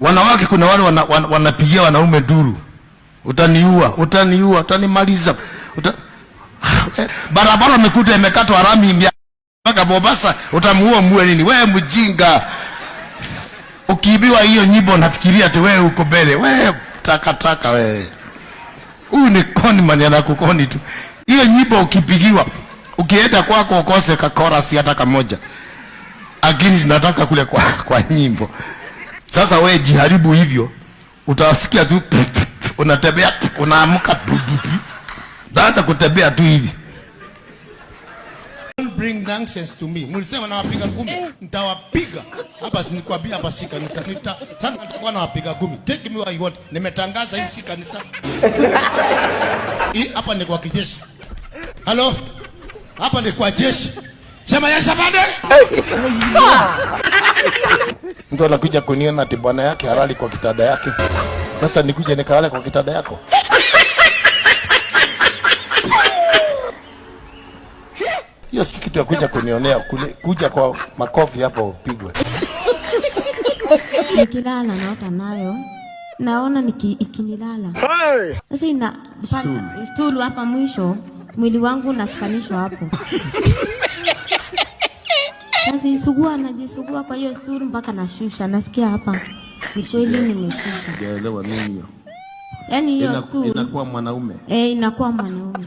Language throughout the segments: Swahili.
Wanawake kuna wale wanapigia wanaume duru. Utaniua, utanimaliza. Barabara umekuta imekatwa rami mpaka Mombasa, utamuua muue nini? Wewe mjinga. Ukiibiwa hiyo nyimbo nafikiria ati wewe uko mbele. Wewe takataka wewe. Huyu ni koni mani anakukoni tu. Hiyo nyimbo ukipigiwa, ukienda kwako ukose ka chorus hata kamoja. Akili zinataka kule kwa nyimbo. Sasa wewe jiharibu hivyo, utasikia tu unatembea, unaamka daanza kutembea tu hivi. Don't bring nonsense to me. Mlisema nawapiga ngumi, nitawapiga. Hapa sinikwambia hapa si kanisa. Sasa nitakuwa nawapiga ngumi. Take me where you want. Nimetangaza hii si kanisa. Hii hapa ni kwa kijeshi. Hello? Hapa ni kwa jeshi. Sema yes abade. Mtu anakuja kuniona ati bwana yake halali kwa kitanda yake. Sasa nikuje nikalale kwa kitanda yako. Hiyo si kitu ya kuja kunionea, kuja kwa makofi hapo upigwe. Nikilala naota nayo. Naona ikinilala. Sasa ina stulu hapa mwisho, mwili wangu unashikanishwa hapo. Najisugua kwa hiyo stulu mpaka nashusha. Nasikia hapa mwili nimeshusha. Sijaelewa nini hiyo. Yaani hiyo stulu inakuwa mwanaume. Inakuwa mwanaume.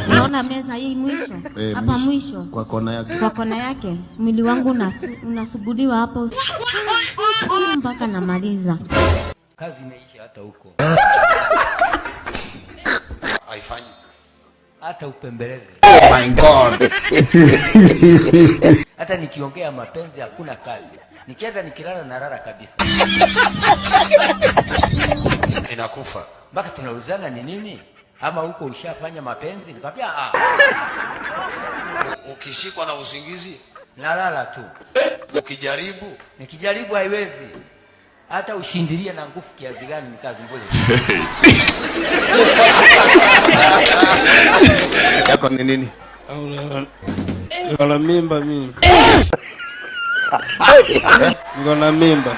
Unaona meza hii mwisho? Hapa mwisho. Kwa kona yake. Kwa kona yake. Mwili wangu unasuguliwa hapo mpaka namaliza. Kazi imeisha hata huko. Haifanyi. Hata upembeleze. Oh my God. Hata nikiongea mapenzi hakuna kazi. Nikienda nikilala na rara kabisa. Inakufa. Mpaka tunaulizana ni nini? Ama huko ushafanya mapenzi? Nikamwambia Ukishikwa na usingizi nalala tu. Nikijaribu haiwezi. Hata ushindilie na nguvu kiasi gani ni kazi ngole. Yako ni nini? Niko na mimba mimi. Niko na mimba.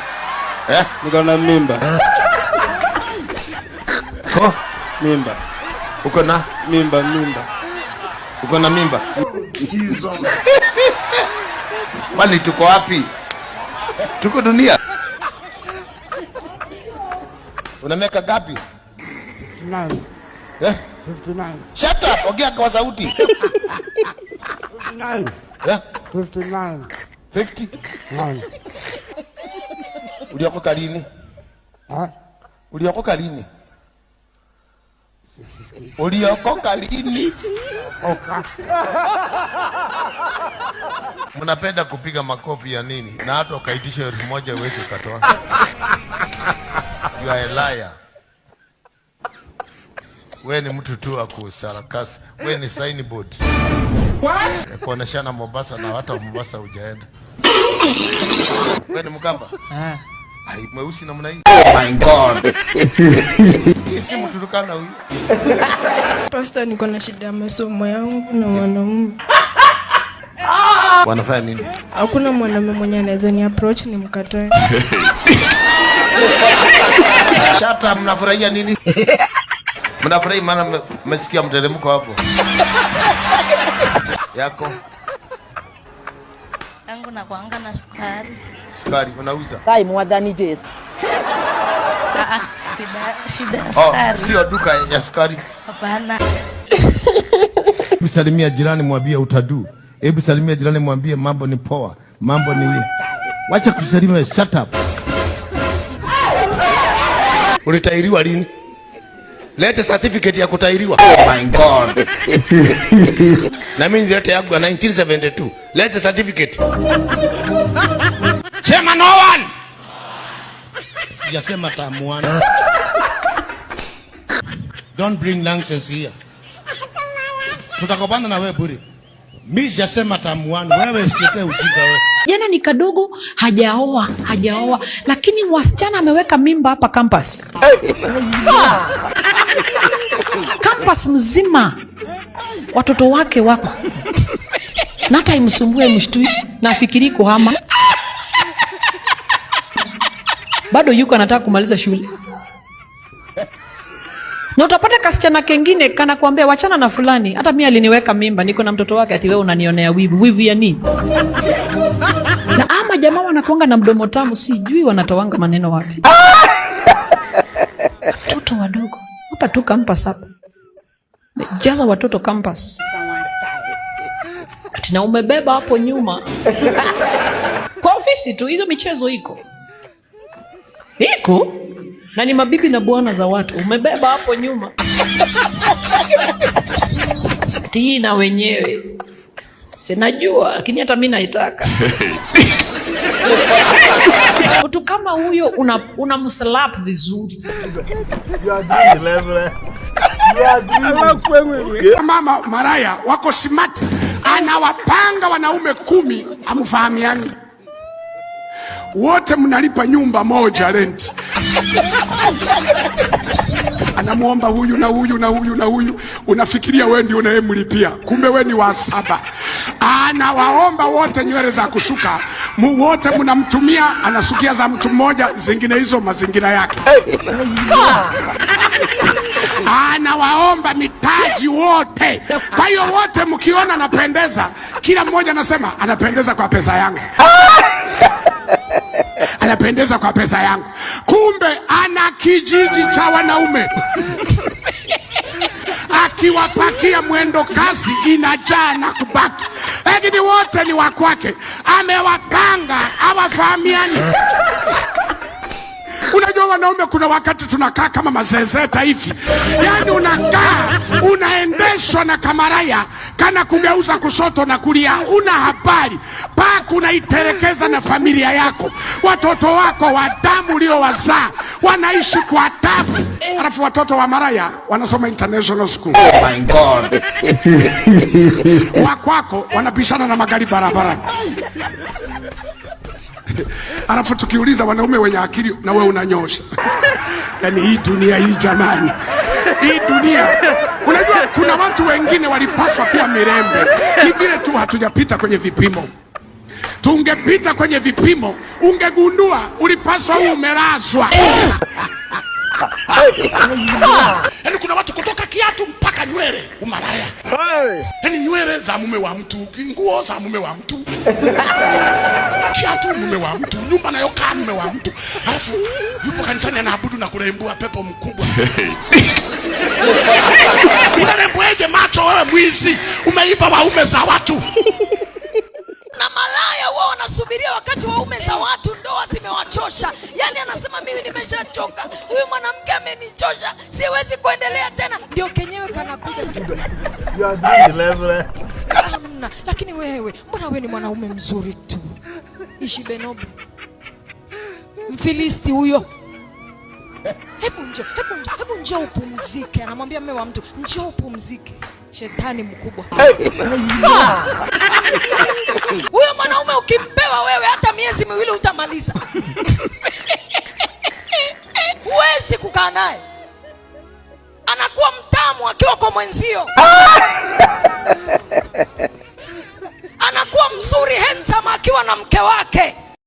Niko na mimba. Mimba. Uko na mimba. Uko na mimba? Kwani tuko wapi? Tuko dunia. Una miaka gapi? 59. 59. Shut up, ongea kwa sauti. 59. 59. 59. Uliokoka lini? Uliokoka lini? Uliokoka lini? Mnapenda kupiga makofi ya nini? Na hata ukaitisha 1,000 uweze ukatoa. You are a liar. Wewe ni mtu tu wa kusarakasi. Wewe ni signboard. What? Kuoneshana Mombasa na hata Mombasa hujaenda. Wewe ni Mkamba? Ai, mweusi namna hii. Oh my God. Si mtu tukana huyu. Pastor, niko na shida ya masomo yangu na wanaume. Wanafanya nini? Hakuna mwanamume mwenye anaweza ni approach ni mkatae. Shata, mnafurahia nini? Mnafurahi maana mmesikia mteremko hapo. Yako? Yangu na kuanga na sukari. Sukari unauza? Kai mwadhani Jesu. Shida sukari. Sio duka ya sukari. Hapana. Hebu salimia jirani mwambie utadu. Hebu salimia jirani mwambie mambo ni poa. Mambo ni wacha kusalimia, shut up. Ulitairiwa lini? Lete certificate ya kutairiwa. Oh my God. Na mimi nilete yangu ya 1972. Lete certificate. Sema no one. Sijasema tamuana. Don't bring nonsense here. Tutakopana na wewe bure. Mimi sijasema tamuana, wewe usiete ujinga wewe. Jana ni kadogo hajaoa, lakini wasichana ameweka mimba hapa campus. Campus mzima watoto wake wako. Na hata imsumbue mshtui na afikiri kuhama. bado yuko anataka kumaliza shule. Na utapata kasichana kengine kana kuambia wachana na fulani, hata mimi aliniweka mimba, niko na mtoto wake, ati wewe unanionea wivu. Wivu ya nini? Na ama jamaa wanakuanga na mdomo tamu, sijui wanatawanga maneno wapi. Watoto wadogo hapa tu campus hapa, jaza watoto campus, ati na umebeba hapo nyuma. Kwa ofisi tu hizo michezo iko na ni mabibi na bwana za watu, umebeba hapo nyuma. Tina wenyewe sinajua, lakini hata mimi naitaka. Mtu kama huyo unamslap vizuri. Mama maraya wako smart, anawapanga wanaume 10 amfahamiani. Wote mnalipa nyumba moja rent. Anamuomba huyu na huyu na huyu na huyu, unafikiria wewe ndio unayemlipia, kumbe wewe ni wa 7. Anawaomba wote nywele za kusuka, wote mnamtumia, anasukia za mtu mmoja, zingine hizo mazingira yake. Anawaomba mitaji wote. Kwa hiyo wote mkiona anapendeza, kila mmoja anasema anapendeza kwa pesa yangu. Anapendeza kwa pesa yangu. Kumbe ana kijiji cha wanaume. Akiwapakia mwendo kasi inajaa na kubaki, lakini wote ni wa kwake. Amewapanga hawafahamiani. Unajua wanaume kuna wakati tunakaa kama mazezeta hivi. Yaani unakaa unaendeshwa na kamaraya kana kugeuza kushoto na kulia, una habari paka unaiterekeza na familia yako. Watoto wako wa damu uliowazaa wanaishi kwa tabu. Alafu watoto wa maraya wanasoma international school. Oh my God. Wakwako wanapishana na magari barabarani. Alafu tukiuliza wanaume wenye akili, na wewe unanyosha. Yaani hii dunia hii jamani. Hii dunia. Unajua kuna watu wengine walipaswa kuwa mirembe. Ni vile tu hatujapita kwenye vipimo. Tungepita kwenye vipimo, ungegundua ulipaswa umerazwa. Yaani kuna watu kutoka kiatu mpaka nywele umaraya. Yaani nywele za mume wa mtu, nguo za mume wa mtu, kiatu mume wa mtu, nyumba nayokaa mume wa mtu. Alafu yupo kanisani anaabudu na kurembua pepo mkubwa. Unarembueje macho wewe mwizi? Umeiba waume za watu. Na malaya wao wanasubiria wakati waume za watu ndoa zimewachosha. Yaani anasema mimi nimeshachoka, huyu mwanamke amenichosha, siwezi kuendelea tena. Ndio kenyewe kanakuja. Lakini wewe, mbona wewe ni mwanaume mzuri tu? Ishibenobu Mfilisti huyo. Hebu njoo upumzike. Anamwambia mume wa mtu, njoo upumzike. Shetani mkubwa. Huyo mwanaume ukimpewa wewe hata miezi 2 utamaliza. Huwezi kukaa naye. Anakuwa mtamu akiwa kwa mwenzio. Anakuwa mzuri handsome akiwa na mke wake.